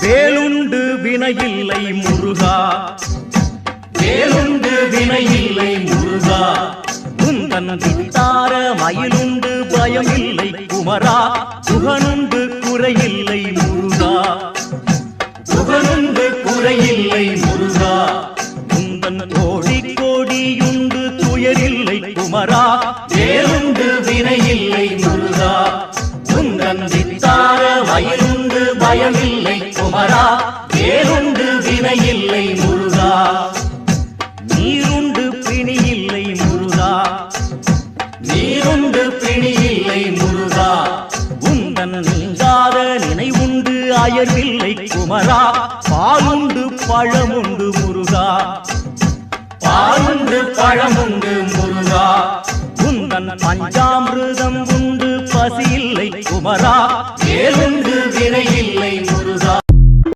வேலுண்டு வினையில்லை முருகா, வேலுண்டு வினையில்லை முருகா. உந்தன் வித்தார மயிலுண்டு பயமில்லை குமரா. சுகனுண்டு குறையில்லை முருகா, சுகனுண்டு குறையில்லை முருகா. உந்தன் கோடி கோடியுண்டு துயரில்லை குமரா. வேலுண்டு வினையில்லை முருகா. உந்தன் வித்தார மயிலுண்டு பயமில்லை குமரா. வேலுண்டு வினையில்லை முருகா. நீருண்டு பிணியில்லை முருகா, நீருண்டு பிணியில்லை முருகா. உந்தன் நீங்காத நினைவுண்டு அயர்வில்லை குமரா. பாலுண்டு பழமுண்டு முருகா, பாலுண்டு பழமுண்டு முருகா. உந்தன் பஞ்சாமிருதம் உண்டு பசியில்லை குமரா. வேலுண்டு வினையில்லை